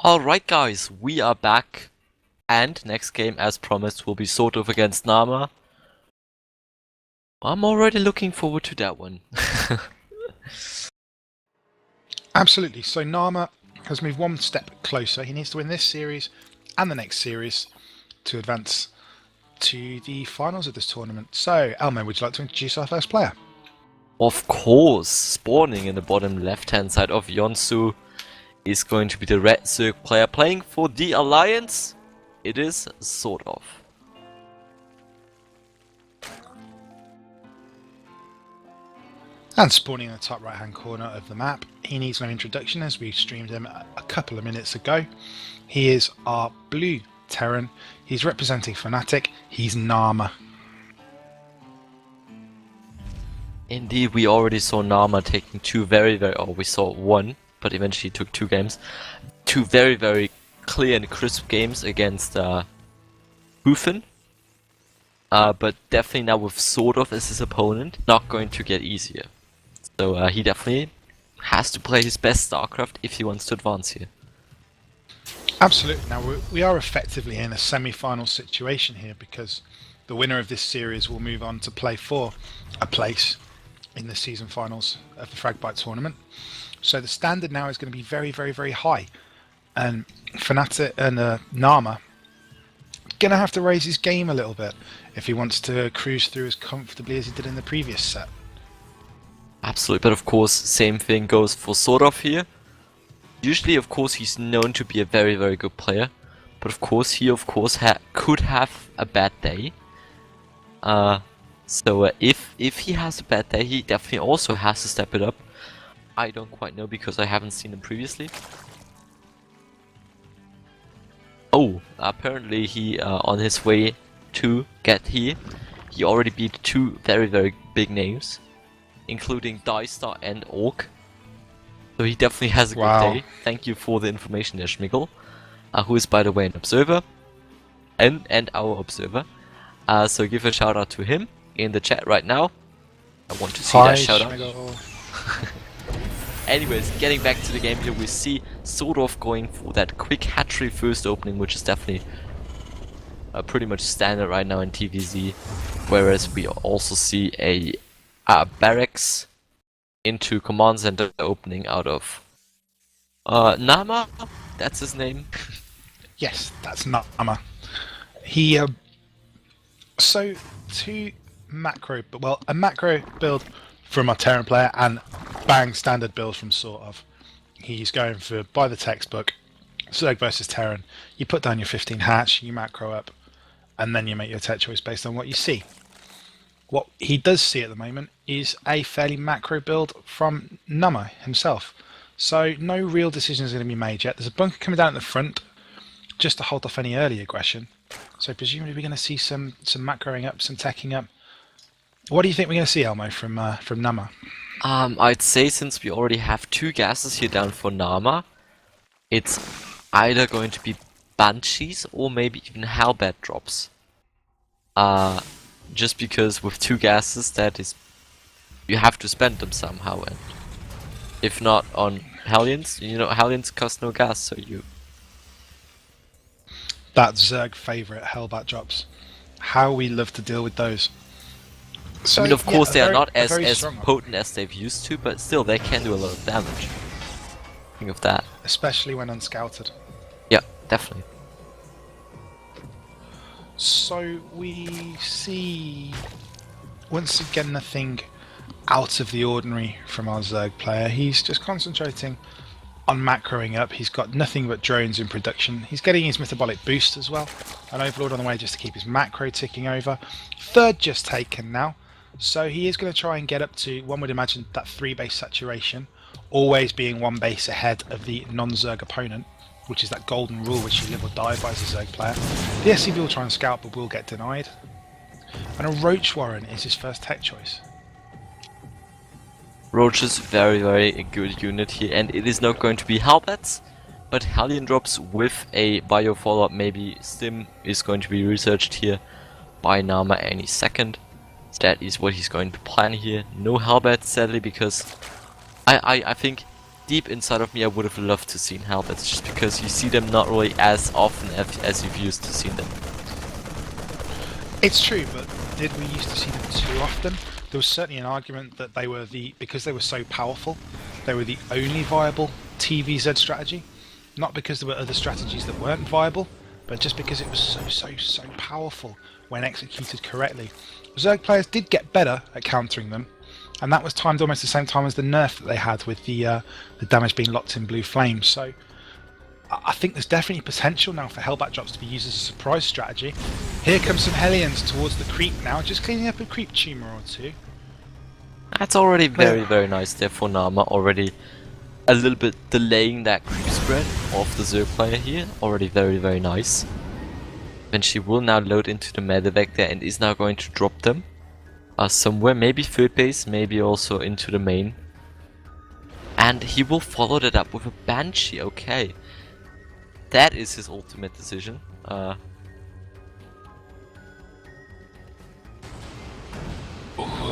Alright guys, we are back, and next game as promised will be sort of against Naama. I'm already looking forward to that one. Absolutely. So Naama has moved one step closer. He needs to win this series and the next series to advance to the finals of this tournament. So, Elmo, would you like to introduce our first player? Of course, spawning in the bottom left hand side of Yonsu is going to be the Red Zerg player playing for the Alliance. It is sort of. And spawning in the top right hand corner of the map, he needs no introduction as we streamed him a couple of minutes ago. He is our blue Terran. He's representing Fnatic. He's Naama. Indeed, we already saw Naama taking we saw one, but eventually took two games. Two very clear and crisp games against Hufin. But definitely now with sort of as his opponent, not going to get easier. So he definitely has to play his best StarCraft if he wants to advance here. Absolutely. Now we are effectively in a semi-final situation here because the winner of this series will move on to play for a place in the season finals of the Fragbite tournament. So the standard now is going to be very high, and Fnatic and Naama gonna have to raise his game a little bit if he wants to cruise through as comfortably as he did in the previous set. Absolutely, but of course, same thing goes for sort of here. Usually, of course, he's known to be a very good player, but of course, he could have a bad day. So if he has a bad day, he definitely also has to step it up. I don't quite know because I haven't seen him previously. Oh, apparently he on his way to get here, he already beat two very big names, including Dystar and Orc. So he definitely has a good day. Thank you for the information there, Schmigel, who is by the way an observer, and our observer. So give a shout out to him in the chat right now. I want to see that shout out. Anyways, getting back to the game here, we see sort of going for that quick hatchery first opening, which is definitely pretty much standard right now in TVZ. Whereas we also see a barracks into command center opening out of Naama. That's his name. Yes, that's Naama. He so two macro, well, a macro build from our Terran player and bang standard build from sort of. He's going for by the textbook Zerg versus Terran. You put down your 15 hatch, you macro up, and then you make your tech choice based on what you see. What he does see at the moment is a fairly macro build from Naama himself. So no real decision is going to be made yet. There's a bunker coming down at the front just to hold off any early aggression. So presumably we're going to see some macroing up, some teching up. What do you think we're going to see, Elmo, from Naama? I'd say since we already have two gases here down for Naama, it's either going to be Banshees or maybe even Hellbat drops. Just because with two gases, that is, you have to spend them somehow, and if not on Hellions, you know, Hellions cost no gas, so you... That Zerg favourite Hellbat drops. How we love to deal with those. So, I mean, of course, they are not as strong potent as they've used to, but still, they can do a lot of damage. Think of that. Especially when unscouted. Yeah, definitely. So we see, once again, nothing out of the ordinary from our Zerg player. He's just concentrating on macroing up. He's got nothing but drones in production. He's getting his metabolic boost as well. An Overlord on the way just to keep his macro ticking over. Third just taken now. So he is going to try and get up to, one would imagine, that 3 base saturation, always being 1 base ahead of the non-Zerg opponent, which is that golden rule which you live or die by as a Zerg player. The SCV will try and scout but will get denied. And a Roach Warren is his first tech choice. Roach is very good unit here, and it is not going to be Hellbats, but Hellion drops with a bio follow-up. Maybe Stim is going to be researched here by Naama any second. That is what he's going to plan here. No Hellbats, sadly, because I think deep inside of me, I would have loved to seen Helmets, just because you see them not really as often as you've used to see them. It's true, but did we used to see them too often? There was certainly an argument that they were because they were so powerful, they were the only viable TVZ strategy. Not because there were other strategies that weren't viable, but just because it was so powerful when executed correctly. Zerg players did get better at countering them, and that was timed almost the same time as the nerf that they had with the damage being locked in blue flames. So I think there's definitely potential now for Hellbat drops to be used as a surprise strategy. Here comes some Hellions towards the creep now, just cleaning up a creep tumor or two. That's already very nice there for Naama, already a little bit delaying that creep spread of the Zerg player here, already very nice. And she will now load into the medevac there and is now going to drop them somewhere, maybe third base, maybe also into the main. And he will follow that up with a Banshee, okay. That is his ultimate decision.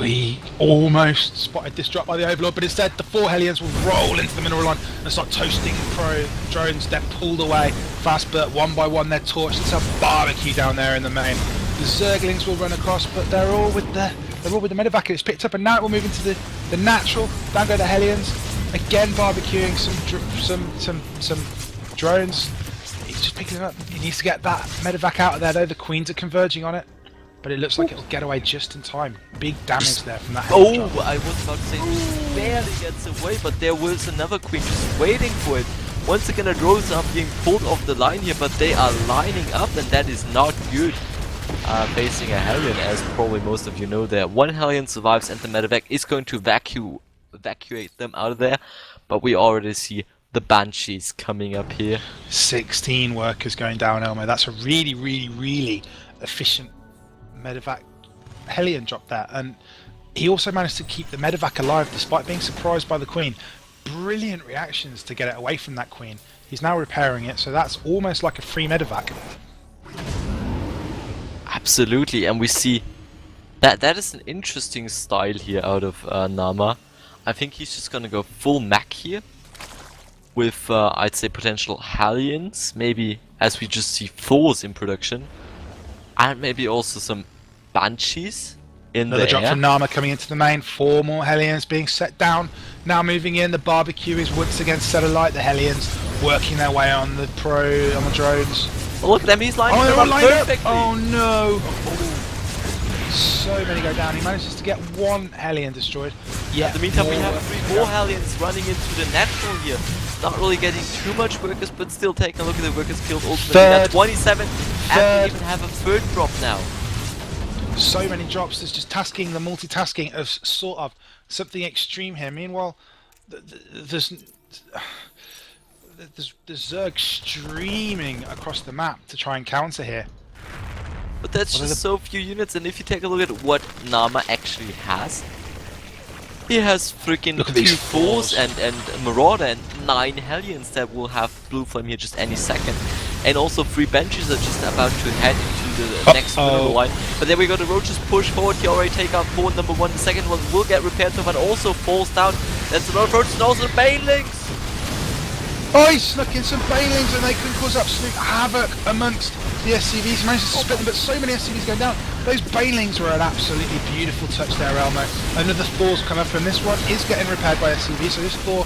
He almost spotted this drop by the Overlord, but instead the 4 Hellions will roll into the mineral line and start toasting pro drones. They're pulled away. Fast but one by one they're torched. It's a barbecue down there in the main. The Zerglings will run across, but they're all with the medevac. It's picked up, and now it will move into the natural. Down go the Hellions. Again barbecuing some drones. He's just picking them up. He needs to get that medevac out of there though. The Queens are converging on it. But it looks like it'll get away just in time. Big damage there from that. Oh, I was about to say, just barely gets away, but there was another Queen just waiting for it. Once again, the drones are being pulled off the line here, but they are lining up, and that is not good. Facing a Hellion, as probably most of you know there. One Hellion survives, and the medevac is going to evacuate them out of there. But we already see the Banshees coming up here. 16 workers going down, Elmo. That's a really efficient medevac Hellion drop there, and he also managed to keep the medevac alive despite being surprised by the Queen. Brilliant reactions to get it away from that Queen. He's now repairing it, so that's almost like a free medevac. Absolutely, and we see that is an interesting style here out of Naama. I think he's just gonna go full mech here with I'd say potential Hellions, maybe as we just see Thors in production, and maybe also some Banshees in Another the drop air. from Naama coming into the main. 4 more Hellions being set down. Now moving in. The barbecue is once again set alight. The Hellions working their way on the drones. Oh, look at them, he's lining Oh, them they're up lined up. perfectly. Oh no! So many go down. He manages to get 1 Hellion destroyed. Yeah. In the meantime, we have 3 more Hellions running into the natural here. Not really getting too much workers, but still taking a look at the workers killed ultimately. At 27, and we even have a 3rd drop now. So many drops. There's just tasking, the multitasking of sort of something extreme here. Meanwhile, there's Zerg streaming across the map to try and counter here. But that's just so few units, and if you take a look at what Naama actually has, he has freaking 2 Thors and Marauder and 9 Hellions that will have Blue Flame here just any second. And also 3 Banshees are just about to head into the next middle line. But there we go, the Roaches push forward, he already take out Thor number 1, the second one will get repaired but also falls down. That's a lot of Roaches and also the Banelings! Oh, he snuck in some Banelings and they can cause absolute havoc amongst the SCVs. He manages to split them, but so many SCVs going down. Those Banelings were an absolutely beautiful touch there, Elmo. Another Thor's come up, and this one is getting repaired by SCV, so this Thor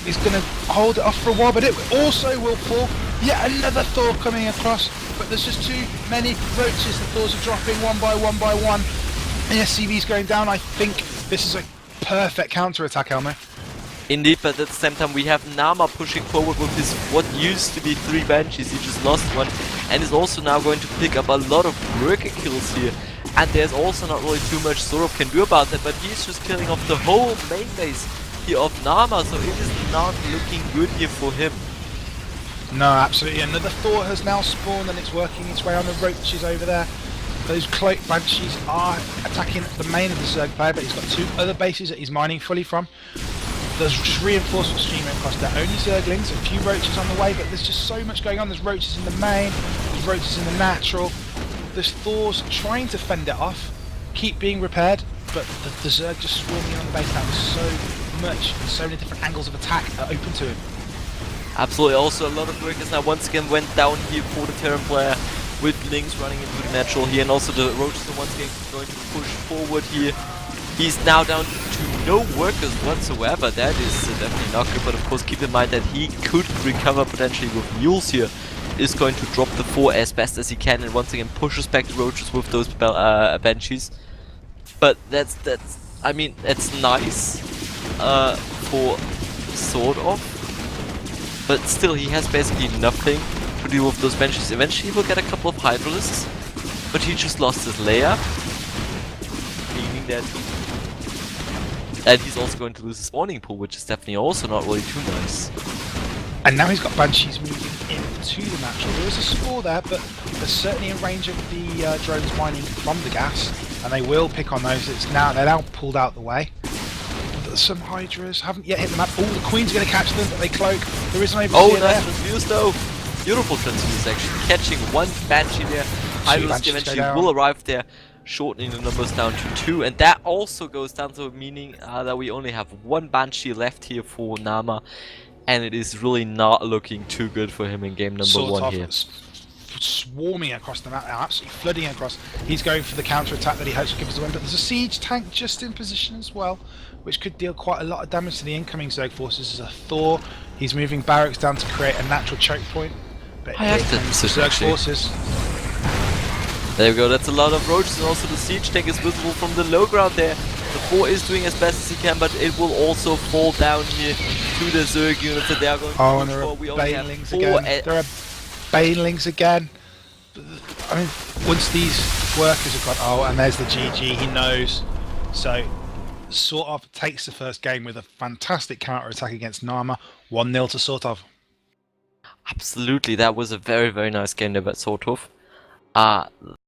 is going to hold it off for a while, but it also will fall. Yet another Thor coming across, but there's just too many Roaches. The Thors are dropping one by one. The SCV's going down. I think this is a perfect counter-attack, Elmo. Indeed, but at the same time we have Naama pushing forward with his what used to be 3 Banshees. He just lost one and is also now going to pick up a lot of worker kills here. And there's also not really too much Sorov can do about that, but he's just killing off the whole main base here of Naama, so it is not looking good here for him. No, absolutely. Another Thor has now spawned and it's working its way on the Roaches over there. Those Cloak Banshees are attacking the main of the Zerg player, but he's got 2 other bases that he's mining fully from. There's just reinforcements streaming across there. Only Zerglings, a few Roaches on the way, but there's just so much going on. There's Roaches in the main, there's Roaches in the natural. There's Thors trying to fend it off, keep being repaired, but the Zerg just swarming in on the base. That was so much, and so many different angles of attack are open to him. Absolutely. Also, a lot of workers now once again went down here for the Terran player, with Lynx running into the natural here, and also the Roaches are once again going to push forward here. He's now down to no workers whatsoever. That is definitely not good, but of course keep in mind that he could recover potentially with mules here. Is going to drop the 4 as best as he can, and once again pushes back the Roaches with those Banshees. But that's I mean, that's nice for sort of, but still he has basically nothing to deal with those Banshees. Eventually he will get a couple of Hydralisks, but he just lost his layer, meaning that and he's also going to lose his spawning pool, which is definitely also not really too nice. And now he's got Banshees moving into the natural. There is a score there, but they're certainly in range of the drones mining from the gas, and they will pick on those. They're now pulled out the way. Some Hydras haven't yet hit the map. Oh, the Queen's going to catch them, but they cloak. There is an overseer there. Nice transfuse though. Beautiful transfuse actually. Catching one Banshee there. Hydralisk eventually will arrive there, shortening the numbers down to 2. And that also goes down to meaning that we only have one Banshee left here for Naama. And it is really not looking too good for him in game number 1 here. Swarming across the map, absolutely flooding across. He's going for the counter attack that he hopes will give us the win, but there's a siege tank just in position as well, which could deal quite a lot of damage to the incoming Zerg forces. There's a Thor, he's moving barracks down to create a natural choke point. But I like that position, Zerg forces. There we go, that's a lot of Roaches, and also the siege tank is visible from the low ground there. The 4 is doing as best as he can, but it will also fall down here to the Zerg units that they are going to and there are Banelings again. There are Banelings again. I mean, once these workers have gone, and there's the GG, he knows. So, sort of takes the first game with a fantastic counter attack against Naama, 1-0 to sort of. Absolutely, that was a very, very nice game there by sort of.